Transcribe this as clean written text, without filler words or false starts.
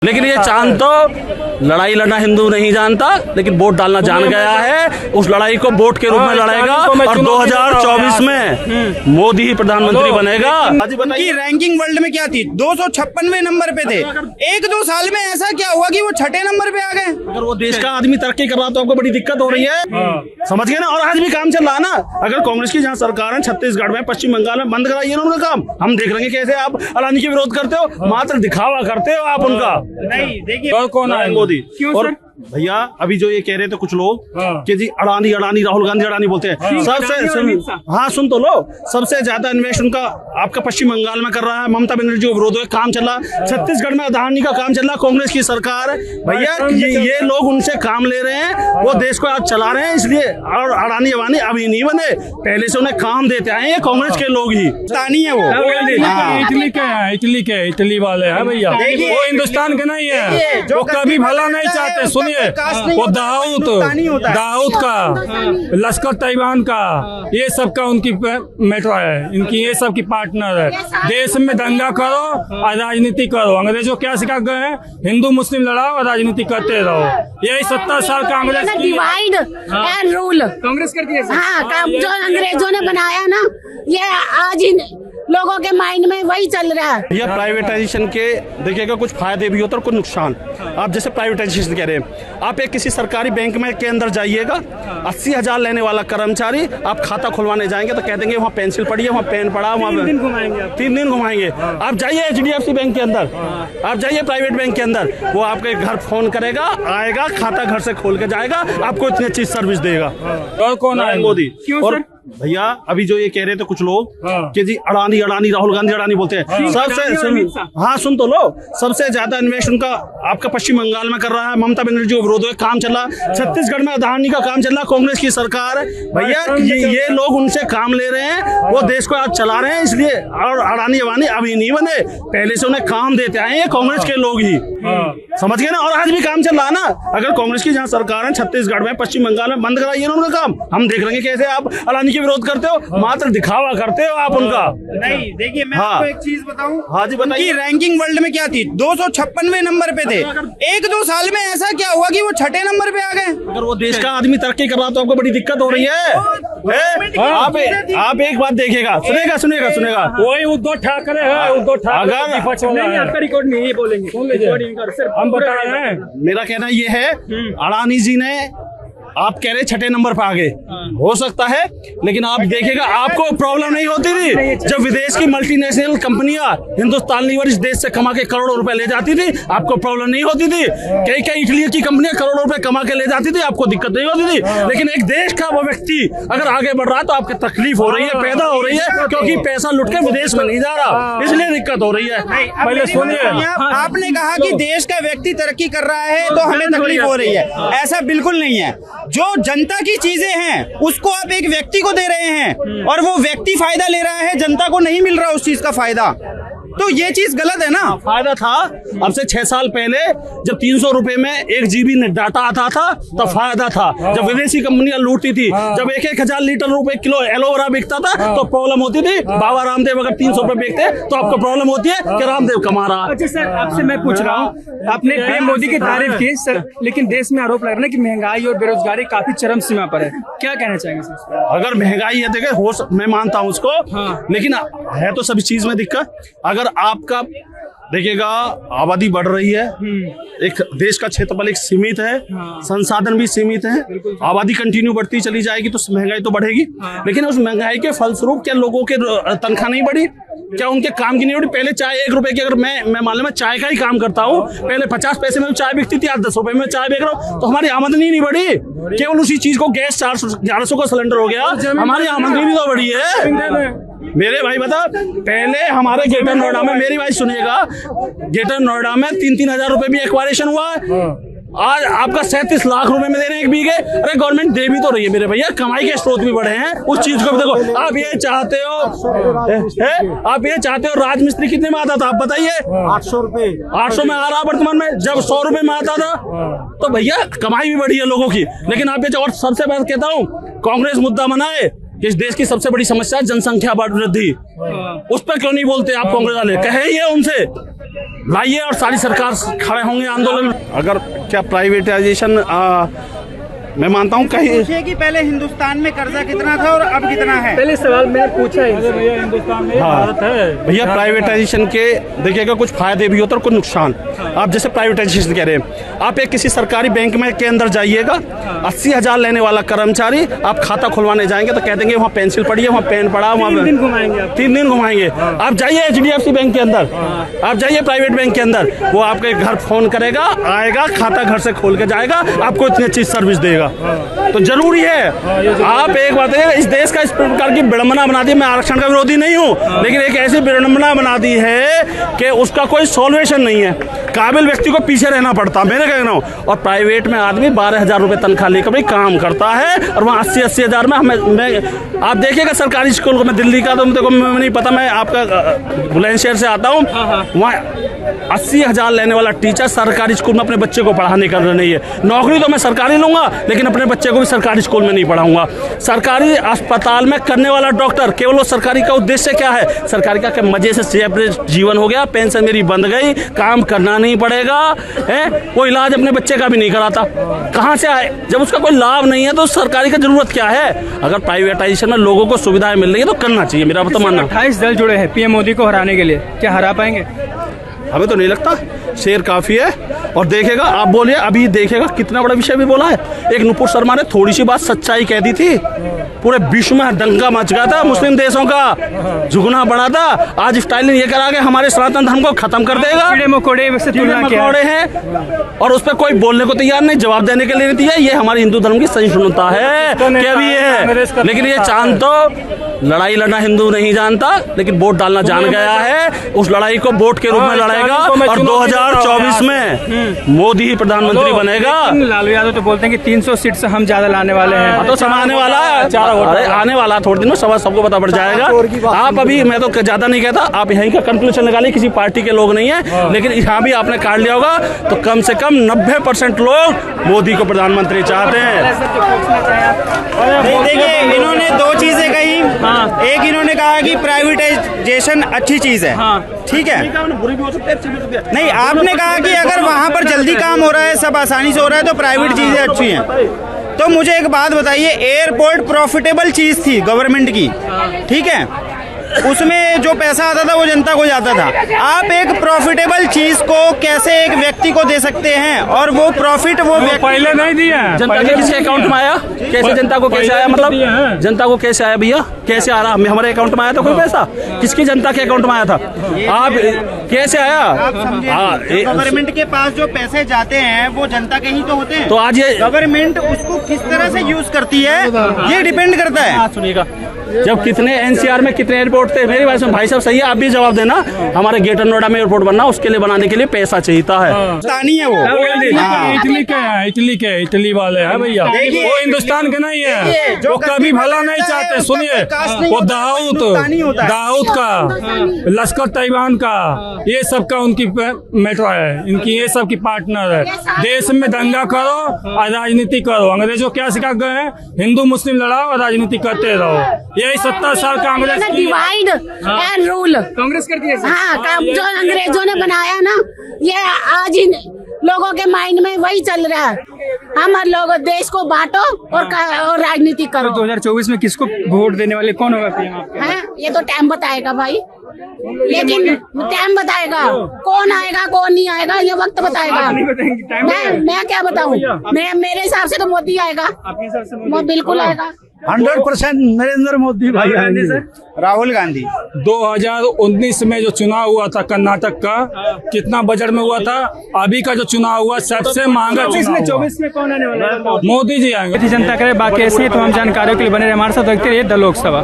लेकिन ये चांद तो लड़ाई लड़ना हिंदू नहीं जानता, लेकिन वोट डालना जान गया है। उस लड़ाई को वोट के रूप में लड़ेगा और 2024 में मोदी ही प्रधानमंत्री बनेगा। की रैंकिंग वर्ल्ड में क्या थी, 256वें नंबर पे थे। 1-2 साल में ऐसा क्या हुआ कि वो 6ठे नंबर पे आ गए? अगर वो देश का आदमी तरक्की कर रहा तो आपको बड़ी दिक्कत हो रही है, समझ गए ना। और आज भी काम चल रहा है ना। अगर कांग्रेस की जहाँ सरकार है छत्तीसगढ़ में, पश्चिम बंगाल में, बंद कराइए ना उनका काम। हम देख लेंगे कैसे आप अडानी के विरोध करते हो, मात्र दिखावा करते हो आप उनका। नहीं देखिए, और कौन है मोदी? क्यों और सर? भैया अभी जो ये कह रहे थे कुछ लोग कि जी अडानी अडानी, राहुल गांधी अडानी बोलते हैं। सबसे हाँ सुन तो लो, सबसे ज्यादा इन्वेस्ट उनका आपका पश्चिम बंगाल में कर रहा है। ममता बनर्जी को विरोध में काम चल रहा, छत्तीसगढ़ में अडानी का काम चल रहा, कांग्रेस की सरकार। भैया ये लोग उनसे काम ले रहे हैं, वो देश को आज चला रहे हैं, इसलिए। और अडानी अबानी अभी नहीं बने, पहले से उन्हें काम देते आए हैं कांग्रेस के लोग ही। पाकिस्तानी है वो। इटली के हैं, इटली वाले हैं भैया, वो हिंदुस्तान के नहीं है, वो कभी भला नहीं चाहते। सुनिए, वो दाऊद का, लश्कर तैयबान का, ये सब का उनकी मैटर है, इनकी ये सब की पार्टनर है। देश में दंगा करो और राजनीति करो। अंग्रेजों क्या सिखा गए हैं, हिंदू मुस्लिम लड़ाओ और राजनीति करते रहो। यही 70 साल कांग्रेस की डिवाइड एंड रूल कांग्रेस करती है। हाँ, जो अंग्रेजों ने बनाया ना, ये आज इन लोगों के माइंड में वही चल रहा है। ये प्राइवेटाइजेशन के देखिएगा, कुछ फायदे भी होते हैं और कुछ नुकसान। आप जैसे प्राइवेटाइजेशन कह रहे हैं, आप एक किसी सरकारी बैंक में के अंदर जाइएगा, 80,000 लेने वाला कर्मचारी आप खाता खुलवाने जाएंगे तो कह देंगे वहाँ पेंसिल पड़ी है, वहाँ पेन पड़ा, वहाँ 3 दिन घुमाएंगे। आप जाइए HDFC बैंक के अंदर, आप जाइए प्राइवेट बैंक के अंदर, वो आपके घर फोन करेगा, आएगा, खाता घर से खोल के जाएगा, आपको इतनी अच्छी सर्विस देगा। और कौन है? मोदी। क्यों और सर? भैया अभी जो ये कह रहे थे कुछ लोग कि जी अडानी अडानी, राहुल गांधी अडानी बोलते हैं। हाँ सुन तो लो, सबसे ज्यादा इन्वेस्ट उनका आपका पश्चिम बंगाल में कर रहा है। ममता बनर्जी को विरोध में काम चल रहा, छत्तीसगढ़ में अडानी का काम चल रहा, कांग्रेस की सरकार। भैया ये लोग उनसे काम ले रहे हैं, वो देश को आज चला रहे हैं, इसलिए। और अडानी अबानी अभी नहीं बने, पहले से उन्हें काम देते आए हैं कांग्रेस के लोग ही, समझ गए ना। और आज भी काम चल रहा है ना। अगर कांग्रेस की जहाँ सरकार है छत्तीसगढ़ में, पश्चिम बंगाल में, बंद कराइए ना उनका काम। हम देख लेंगे कैसे आप अडानी के विरोध करते हो, मात्र दिखावा करते हो आप उनका। नहीं देखिए, मैं हाँ। आपको एक चीज बताऊं। हाँ जी बताइए। की रैंकिंग वर्ल्ड में क्या थी, 256वें नंबर पे थे। 1-2 साल में ऐसा क्या हुआ कि वो 6ठे नंबर पे आ गए? अगर वो देश का आदमी तरक्की कर रहा तो आपको बड़ी दिक्कत हो रही है। आप एक बात देखिएगा, सुनेगा। वही उद्धव ठाकरे है, उद्धव ठाकरे आपका रिकॉर्ड नहीं बोलेंगे, हम बता रहे हैं। मेरा कहना ये है, अडानी जी ने, आप कह रहे 6ठे नंबर पे आ गए, हो सकता है, लेकिन आप देखेगा आपको प्रॉब्लम नहीं होती थी जब विदेश की मल्टीनेशनल कंपनियां हिंदुस्तान लीवर इस देश से कमा के करोड़ों रुपए ले जाती थी, आपको प्रॉब्लम नहीं होती थी। कई इटली की कंपनियां करोड़ों रुपए कमा के ले जाती थी, आपको दिक्कत नहीं होती थी। लेकिन एक देश का वो व्यक्ति अगर आगे बढ़ रहा है तो आपको तकलीफ हो रही है, पैदा हो रही है, क्योंकि पैसा लुट के विदेश में नहीं जा रहा, इसलिए दिक्कत हो रही है। पहले सुनिए, आपने कहा कि देश का व्यक्ति तरक्की कर रहा है तो हमें तकलीफ हो रही है, ऐसा बिल्कुल नहीं है। जो जनता की चीजें हैं उसको आप एक व्यक्ति को दे रहे हैं और वो व्यक्ति फायदा ले रहा है, जनता को नहीं मिल रहा उस चीज का फायदा, तो ये चीज गलत है ना। फायदा था अब से 6 साल पहले, जब 300 रुपए में 1 GB डाटा आता था तब फायदा था। जब विदेशी कंपनियां लूटती थी, जब 1,000 लीटर रुपए किलो एलोवेरा बिकता था तो प्रॉब्लम होती थी। बाबा रामदेव अगर 300 रुपए बेचते तो आपको प्रॉब्लम होती है कि रामदेव कमा रहा। अच्छा सर, आपसे मैं पूछ रहा हूँ, आपने पीएम मोदी की तारीफ की सर, लेकिन देश में आरोप लग रहा है कि महंगाई और बेरोजगारी काफी चरम सीमा पर है, क्या कहना चाहेंगे सर? अगर महंगाई है, देखिए मैं मानता हूँ उसको, लेकिन है तो सभी चीज में दिक्कत। अगर आपका देखिएगा आबादी बढ़ रही है, एक देश का क्षेत्रफल एक सीमित है, संसाधन भी सीमित है, आबादी कंटिन्यू बढ़ती चली जाएगी तो महंगाई तो बढ़ेगी। लेकिन उस महंगाई के फलस्वरूप क्या लोगों के तनख्वाह नहीं बढ़ी, क्या उनके काम की नहीं बढ़ी? पहले चाय 1 रुपए की, अगर मैं मान लो मैं चाय का ही काम करता हूँ, पहले 50 पैसे में चाय बिकती थी, आज 10 रुपए में चाय बेच रहा हूँ, तो हमारी आमदनी नहीं बढ़ी। केवल उसी चीज को गैस 400 का सिलेंडर हो गया, हमारी आमदनी भी तो बढ़ी है। मेरे भाई बता, पहले हमारे ग्रेटर नोएडा में, मेरी भाई सुनिएगा, ग्रेटर नोएडा में 3-3 हजार रुपए भी एक्वायरेशन हुआ है। आज आपका 37 लाख रुपए में दे रहे हैं 1 बीघे। अरे गवर्नमेंट दे भी तो रही है मेरे भैया, कमाई के स्रोत भी बढ़े हैं, उस चीज को भी देखो। आप ये चाहते हो राजमिस्त्री कितने में आता था आप बताइए? 800 रुपए 800 में आ रहा वर्तमान में, जब 100 रुपए में आता था तो भैया कमाई भी बढ़ी है लोगों की। लेकिन आप ये, और सबसे पहले कहता हूँ, कांग्रेस मुद्दा बनाए कि इस देश की सबसे बड़ी समस्या है जनसंख्या वृद्धि, उस पर क्यों नहीं बोलते आप कांग्रेस वाले? कहे ये उनसे लाइए और सारी सरकार खड़े होंगे आंदोलन में। अगर क्या प्राइवेटाइजेशन मैं मानता हूँ कहीं पूछिए कि पहले हिंदुस्तान में कर्जा कितना था और अब कितना है। पहले सवाल मैंने पूछा है अरे भैया हिंदुस्तान में हाँ। भारत है भैया प्राइवेटाइजेशन के देखिएगा कुछ फायदे भी होते हैं और कुछ नुकसान। आप जैसे प्राइवेटाइजेशन कह रहे हैं, आप एक किसी सरकारी बैंक में के अंदर जाइएगा, 80,000 लेने वाला कर्मचारी आप खाता खुलवाने जाएंगे तो कह देंगे वहाँ पेंसिल पड़ी है, वहाँ पेन पड़ा, वहाँ 3 दिन घुमाएंगे आप। 3 दिन घुमाएंगे। आप जाइए HDFC बैंक के अंदर, आप जाइए प्राइवेट बैंक के अंदर, वो आपके घर फोन करेगा, आएगा, खाता घर से खोल के जाएगा, आपको इतनी अच्छी सर्विस देगा। तो जरूरी है। आप एक बात है, इस देश का इस प्रकार की विडंबना बना दी। मैं आरक्षण का विरोधी नहीं हूँ, लेकिन एक ऐसी विडंबना बना दी है कि उसका कोई सॉल्यूशन नहीं है। काबिल व्यक्ति को पीछे रहना पड़ता, मैंने कह रहा हूँ। और प्राइवेट में आदमी 12,000 रुपये तनख्वाह लेकर भाई काम करता है, और वहाँ 80-80 हज़ार में आप देखिएगा सरकारी स्कूल को। मैं दिल्ली का तो देखो मैं नहीं पता, मैं आपका बुलंदशहर से आता हूँ, वहाँ 80,000 लेने वाला टीचर सरकारी स्कूल में अपने बच्चे को पढ़ाने कर रही है। नौकरी तो मैं सरकारी लूंगा, लेकिन अपने बच्चे को भी सरकारी स्कूल में नहीं पढ़ाऊंगा। सरकारी अस्पताल में करने वाला डॉक्टर, केवल वो सरकारी का उद्देश्य क्या है? सरकारी का मजे से सेपरेट जीवन हो गया, पेंशन मेरी बंद गई, काम करना नहीं पड़ेगा, है वो इलाज अपने बच्चे का भी नहीं कराता। कहाँ से आए? जब उसका कोई लाभ नहीं है तो सरकारी का जरूरत क्या है? अगर प्राइवेटाइजेशन में लोगों को सुविधाएं मिल रही है तो करना चाहिए, मेरा तो मानना। 28 दल जुड़े हैं PM मोदी को हराने के लिए, क्या हरा पाएंगे? हमें तो नहीं लगता, शेर काफी है। और देखेगा, आप बोलिए, अभी देखेगा कितना बड़ा विषय भी बोला है। एक नुपुर शर्मा ने थोड़ी सी बात सच्चाई कह दी थी, पूरे विश्व में दंगा मच गया था, मुस्लिम देशों का झुकना बड़ा था। आज स्टालिन ये करा के हमारे सनातन धर्म को खत्म कर देगा। कीड़े मकोड़े से तुलना किया है। हैं और उस पर कोई बोलने को तैयार नहीं, जवाब देने के लिए नहीं तैयार। ये हमारी हिंदू धर्म की सहिष्णुता है, क्या भी है। लेकिन ये चांद तो लड़ाई लड़ना हिंदू नहीं जानता, लेकिन वोट डालना जान गया है। उस लड़ाई को वोट के रूप में लड़ाएगा और 2024 में मोदी ही प्रधानमंत्री बनेगा। लालू यादव तो बोलते हैं कि 300 सीट से हम ज्यादा लाने वाले हैं। तो सब आने वाला है, अरे आने वाला थोड़े दिन में सबको पता पड़ जाएगा। आप अभी, मैं तो ज्यादा नहीं कहता, आप यहीं का कंक्लूजन निकालिए, किसी पार्टी के लोग नहीं है, लेकिन यहाँ भी आपने काट लिया होगा तो कम से कम 90% लोग मोदी को प्रधानमंत्री चाहते हैं। देखिए, इन्होंने 2 चीजें कही। एक इन्होंने कहा कि प्राइवेटाइजेशन अच्छी चीज है, ठीक है। नहीं, आपने कहा कि अगर वहाँ पर जल्दी काम हो रहा है, सब आसानी से हो रहा है, तो प्राइवेट चीजें अच्छी हैं। तो मुझे एक बात बताइए, एयरपोर्ट प्रॉफिटेबल चीज थी गवर्नमेंट की, ठीक है, उसमें जो पैसा आता था वो जनता को जाता था। आप एक प्रॉफिटेबल चीज को कैसे एक व्यक्ति को दे सकते हैं, और वो प्रॉफिट वो पहले नहीं दिया, जनता के किसके अकाउंट में आया? कैसे जनता को कैसे आया? मतलब जनता को कैसे आया भैया? कैसे आ रहा? हमारे अकाउंट में आया था कोई पैसा? किसकी जनता के अकाउंट में आया था? आप कैसे आया? गवर्नमेंट के पास जो पैसे जाते हैं वो जनता के ही तो होते हैं। तो आज ये गवर्नमेंट उसको किस तरह से यूज करती है ये डिपेंड करता है। सुनिएगा, जब कितने NCR में कितने एयरपोर्ट थे, मेरी बात सुन भाई साहब, सही है, आप भी जवाब देना। हमारे ग्रेटर नोएडा में एयरपोर्ट बनना, उसके लिए बनाने के लिए पैसा चाहिए है। हिंदुस्तानी है वो। इटली के हैं, इटली वाले हैं भैया, वो हिंदुस्तान के नहीं है, वो कभी भला नहीं चाहते। सुनिए, वो दाऊद का, लश्कर तैयबान का, ये सब का उनकी मैटर है, इनकी ये सब की पार्टनर है। देश में दंगा करो और राजनीति करो। अंग्रेजों क्या सिखा गए हैं? हिंदू मुस्लिम लड़ाओ और राजनीति करते रहो। यही 70 साल कांग्रेस की डिवाइड एंड रूल कांग्रेस करती है। हाँ, जो अंग्रेजों ने बनाया ना, ये आज इन लोगों के माइंड में वही चल रहा है। हम लोग देश को बांटो और राजनीति करो। 2024 में किसको वोट देने वाले कौन होगा PM? है, ये तो टाइम बताएगा भाई, लेकिन टाइम बताएगा कौन आएगा कौन नहीं आएगा, ये वक्त बताएगा। मैं क्या बताऊं? मेरे हिसाब से तो मोदी आएगा, वो बिल्कुल आएगा। 100% नरेंद्र मोदी भाई आएंगे। राहुल गांधी 2019 में जो चुनाव हुआ था कर्नाटक का, कितना बजट में हुआ था? अभी का जो चुनाव हुआ सबसे महंगा। 24 में कौन आने वाला है? मोदी जी आएंगे। जनता करे बाकी ऐसी तमाम जानकारियों के लिए बने रहे हमारे साथ। देखते रहिए द लोकसभा।